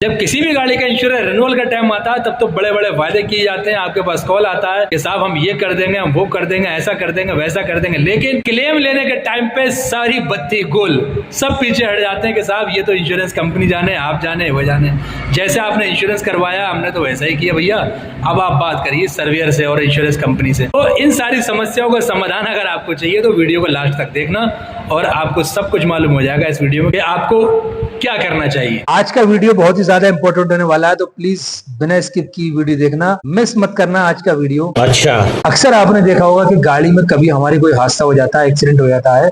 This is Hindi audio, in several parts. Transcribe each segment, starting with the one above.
जब किसी भी गाड़ी का इंश्योरेंस रिन्यूअल का टाइम आता है तब तो बड़े बड़े वायदे किए जाते हैं, आपके पास कॉल आता है कि साहब हम ये कर देंगे, हम वो कर देंगे, ऐसा कर देंगे, वैसा कर देंगे, लेकिन क्लेम लेने के टाइम पे सारी बत्ती गुल, सब पीछे हट जाते हैं कि साहब ये तो इंश्योरेंस कंपनी जाने, आप जाने, वो जाने, जैसे आपने इंश्योरेंस करवाया हमने तो वैसा ही किया भैया। अब आप बात करिए सर्वेयर से और इंश्योरेंस कंपनी से। तो इन सारी समस्याओं का समाधान अगर आपको चाहिए तो वीडियो को लास्ट तक देखना और आपको सब कुछ मालूम हो जाएगा इस वीडियो में कि आपको क्या करना चाहिए। आज का वीडियो बहुत ही ज्यादा इंपॉर्टेंट होने वाला है, तो प्लीज बिना स्किप की वीडियो देखना, मिस मत करना आज का वीडियो। अच्छा, अक्सर आपने देखा होगा कि गाड़ी में कभी हमारी कोई हादसा हो जाता है, एक्सीडेंट हो जाता है,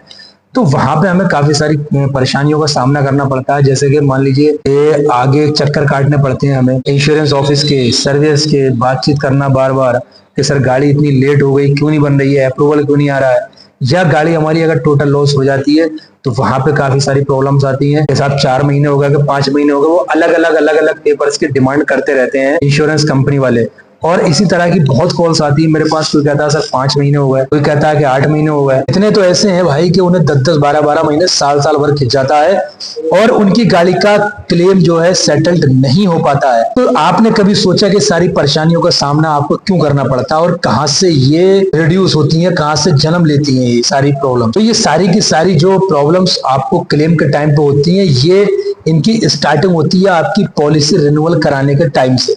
तो वहां पे हमें काफी सारी परेशानियों का सामना करना पड़ता है। जैसे कि मान लीजिए आगे चक्कर काटने पड़ते हैं हमें, इंश्योरेंस ऑफिस के, सर्विस के, बातचीत करना बार बार कि सर गाड़ी इतनी लेट हो गई, क्यों नहीं बन रही है, अप्रूवल क्यों नहीं आ रहा है, या गाड़ी हमारी अगर टोटल लॉस हो जाती है तो वहां पे काफी सारी प्रॉब्लम्स आती हैं। जैसे आप 4 महीने हो गए कि 5 महीने हो गए, वो अलग अलग पेपर्स की डिमांड करते रहते हैं इंश्योरेंस कंपनी वाले। और इसी तरह की बहुत कॉल्स आती है मेरे पास। कोई कहता है सर 5 महीने हो गए, कोई कहता है कि 8 महीने हो गए। इतने तो ऐसे हैं भाई कि उन्हें 10-10, 12-12 महीने, साल भर खिंच जाता है और उनकी गाड़ी का क्लेम जो है सेटल्ड नहीं हो पाता है। तो आपने कभी सोचा कि सारी परेशानियों का सामना आपको क्यों करना पड़ता है और कहाँ से ये रिड्यूस होती है, कहाँ से जन्म लेती है ये सारी प्रॉब्लम? तो ये सारी की सारी जो प्रॉब्लम्स आपको क्लेम के टाइम पे होती है, ये इनकी स्टार्टिंग होती है आपकी पॉलिसी रिन्यूअल कराने के टाइम से।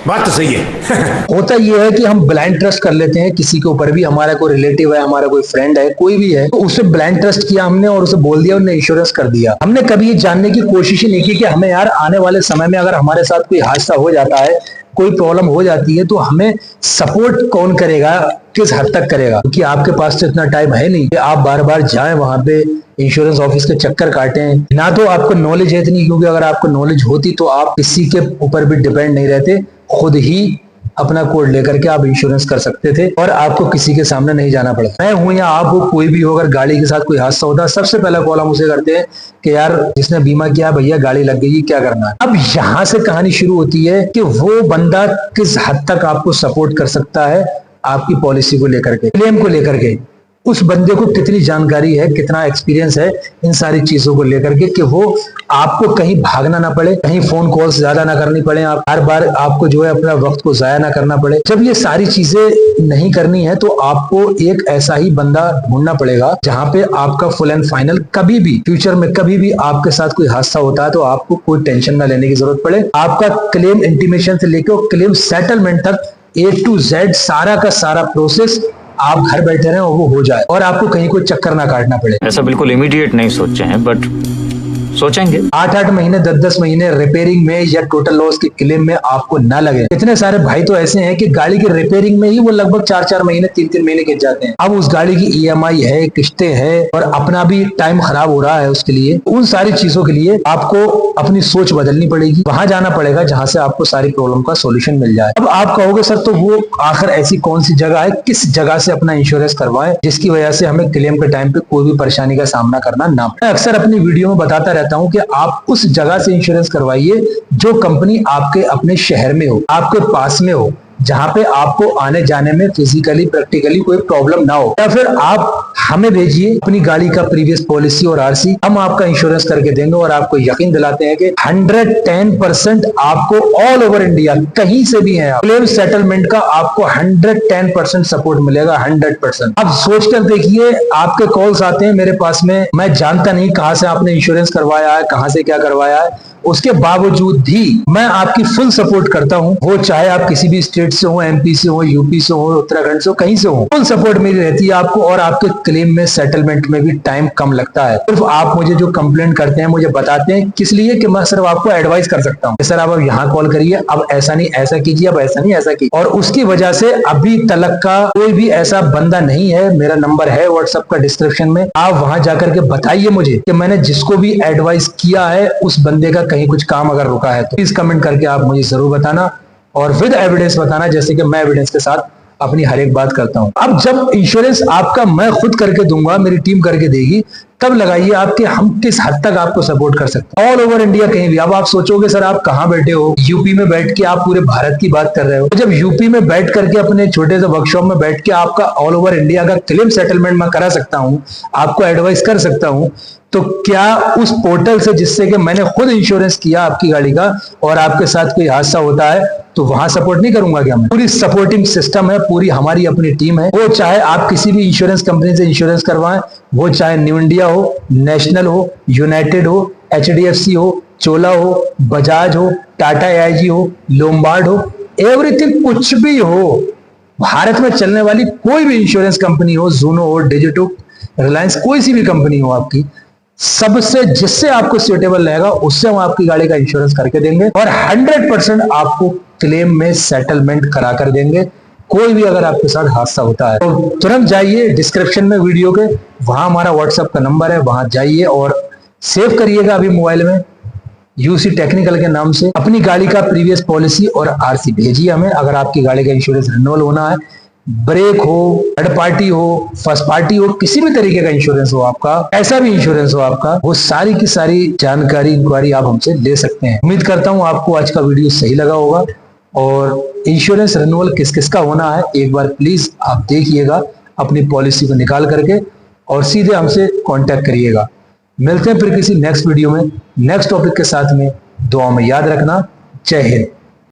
बात तो सही है। होता यह है कि हम ब्लाइंड ट्रस्ट कर लेते हैं किसी के ऊपर भी। हमारा कोई रिलेटिव है, हमारा कोई फ्रेंड है, कोई भी है, तो उसे ब्लाइंड ट्रस्ट किया हमने और उसे बोल दिया, उन्हें इंश्योरेंस कर दिया। हमने कभी ये जानने की कोशिश ही नहीं की कि हमें यार आने वाले समय में अगर हमारे साथ कोई हादसा हो जाता है, कोई प्रॉब्लम हो जाती है, तो हमें सपोर्ट कौन करेगा, किस हद तक करेगा? क्योंकि आपके पास तो इतना टाइम है नहीं कि आप बार बार जाएं वहां पे इंश्योरेंस ऑफिस के चक्कर काटें। ना तो आपको नॉलेज है इतनी, क्योंकि अगर आपको नॉलेज होती तो आप किसी के ऊपर भी डिपेंड नहीं रहते, खुद ही अपना कोड लेकर के आप इंश्योरेंस कर सकते थे और आपको किसी के सामने नहीं जाना पड़ता। मैं हूं या आप हो, कोई भी हो, अगर गाड़ी के साथ कोई हादसा होता है, सबसे पहला कॉल हम उसे करते हैं कि यार जिसने बीमा किया भैया गाड़ी लग गई, क्या करना है? अब यहाँ से कहानी शुरू होती है कि वो बंदा किस हद तक आपको सपोर्ट कर सकता है आपकी पॉलिसी को लेकर के, क्लेम को लेकर के। उस बंदे को कितनी जानकारी है, कितना एक्सपीरियंस है इन सारी चीजों को लेकर के कि वो आपको कहीं भागना ना पड़े, कहीं फोन कॉल्स ज्यादा ना करनी पड़े, आप हर बार आपको जो है अपना वक्त को जाया ना करना पड़े। जब ये सारी चीजें नहीं करनी है तो आपको एक ऐसा ही बंदा ढूंढना पड़ेगा जहां पे आपका फुल एंड फाइनल, कभी भी फ्यूचर में कभी भी आपके साथ कोई हादसा होता है तो आपको कोई टेंशन ना लेने की जरूरत पड़े। आपका क्लेम इंटीमेशन से लेकर क्लेम सेटलमेंट तक A to Z सारा का सारा प्रोसेस आप घर बैठे रहें और वो हो जाए और आपको कहीं कोई चक्कर ना काटना पड़े। ऐसा बिल्कुल इमीडिएट नहीं सोचे हैं, बट सोचेंगे। 8-8 महीने, 10-10 महीने रिपेयरिंग में या टोटल लॉस के क्लेम में आपको ना लगे। इतने सारे भाई तो ऐसे हैं कि गाड़ी की रिपेयरिंग में ही वो लगभग 4-4 महीने, 3-3 महीने खिंच जाते हैं। अब उस गाड़ी की EMI है, किस्तें हैं और अपना भी टाइम खराब हो रहा है उसके लिए। उन सारी चीजों के लिए आपको अपनी सोच बदलनी पड़ेगी, वहां जाना पड़ेगा जहां से आपको सारी प्रॉब्लम का सोल्यूशन मिल जाए। अब आप कहोगे सर तो वो आखिर ऐसी कौन सी जगह है, किस जगह से अपना इंश्योरेंस करवाएं जिसकी वजह से हमें क्लेम के टाइम पे कोई भी परेशानी का सामना करना ना पड़े? मैं अक्सर अपनी वीडियो में बताता रहता हूं कि आप उस जगह से इंश्योरेंस करवाइए जो कंपनी आपके अपने शहर में हो, आपके पास में हो, जहां पे आपको आने जाने में फिजिकली प्रैक्टिकली कोई प्रॉब्लम ना हो। या फिर आप हमें भेजिए अपनी गाड़ी का प्रीवियस पॉलिसी और RC, हम आपका इंश्योरेंस करके देंगे और आपको यकीन दिलाते हैं कि 110% आपको ऑल ओवर इंडिया कहीं से भी है क्लेम सेटलमेंट का आपको 110% सपोर्ट मिलेगा। 100%। अब सोचकर देखिए, आपके कॉल्स आते हैं मेरे पास में, मैं जानता नहीं कहां से आपने इंश्योरेंस करवाया है, कहां से क्या करवाया है, उसके बावजूद भी मैं आपकी फुल सपोर्ट करता हूं। वो चाहे आप किसी भी स्टेट से हो, MP से हो, UP से हो, उत्तराखंड से हो, कहीं से हो, फुल सपोर्ट मेरी रहती है आपको और आपके क्लेम में, सेटलमेंट में भी टाइम कम लगता है। सिर्फ आप मुझे जो कंप्लेंट करते हैं, मुझे बताते हैं किस लिए, कि मैं सिर्फ आपको एडवाइस कर सकता हूँ, सर आप यहाँ कॉल करिए, अब ऐसा नहीं ऐसा कीजिए, अब ऐसा नहीं ऐसा कीजिए। और उसकी वजह से अभी तलक का कोई भी ऐसा बंदा नहीं है, मेरा नंबर है व्हाट्सएप का डिस्क्रिप्शन में, आप वहां जाकर के बताइए मुझे कि मैंने जिसको भी एडवाइस किया है उस बंदे का कहीं कुछ काम अगर रुका है तो प्लीज कमेंट करके आप मुझे जरूर बताना और विद एविडेंस बताना, जैसे कि मैं एविडेंस के साथ अपनी हर एक बात करता हूं। अब जब इंश्योरेंस आपका मैं खुद करके दूंगा, मेरी टीम करके देगी, तब लगाइए आपके हम किस हद तक आपको सपोर्ट कर सकते हैं ऑल ओवर इंडिया कहीं भी। अब आप सोचोगे सर आप कहाँ बैठे हो, यूपी में बैठ के आप पूरे भारत की बात कर रहे हो। तो जब यूपी में बैठ करके अपने छोटे से वर्कशॉप में बैठ के आपका ऑल ओवर इंडिया का क्लेम सेटलमेंट मैं करा सकता हूँ, आपको एडवाइस कर सकता हूँ, तो क्या उस पोर्टल से जिससे कि मैंने खुद इंश्योरेंस किया आपकी गाड़ी का और आपके साथ कोई हादसा होता है तो वहां सपोर्ट नहीं करूंगा क्या मैं? पूरी सपोर्टिंग सिस्टम है, पूरी हमारी अपनी टीम है। वो चाहे आप किसी भी इंश्योरेंस कंपनी से इंश्योरेंस करवाएं, वो चाहे न्यू इंडिया हो, नेशनल हो, यूनाइटेड हो, HDFC हो, चोला हो, बजाज हो, टाटा AIG हो, लोम्बार्ड हो, एवरीथिंग, कुछ भी हो, भारत में चलने वाली कोई भी इंश्योरेंस कंपनी हो, जूनो हो, डिजिटो, रिलायंस, कोई सी भी कंपनी हो आपकी, सबसे जिससे आपको सूटेबल रहेगा उससे हम आपकी गाड़ी का इंश्योरेंस करके देंगे और 100% आपको क्लेम में सेटलमेंट करा कर देंगे। कोई भी अगर आपके साथ हादसा होता है तो तुरंत जाइए डिस्क्रिप्शन में वीडियो के, वहां हमारा व्हाट्सएप का नंबर है, वहां जाइए और सेव करिएगा अभी मोबाइल में UC टेक्निकल के नाम से अपनी गाड़ी का प्रीवियस पॉलिसी और RC भेजिए हमें। अगर आपकी गाड़ी का इंश्योरेंस रिन्यूअल होना है, ब्रेक हो, थर्ड पार्टी हो, फर्स्ट पार्टी हो, किसी भी तरीके का इंश्योरेंस हो आपका, ऐसा भी इंश्योरेंस हो आपका, वो सारी की सारी जानकारी इंक्वायरी आप हमसे ले सकते हैं। उम्मीद करता हूं आपको आज का वीडियो सही लगा होगा और इंश्योरेंस रिन्यूअल किस किस का होना है एक बार प्लीज आप देखिएगा अपनी पॉलिसी को निकाल करके और सीधे हमसे कांटेक्ट करिएगा। मिलते हैं फिर किसी नेक्स्ट वीडियो में नेक्स्ट टॉपिक के साथ में। दुआ में याद रखना। जय हिंद।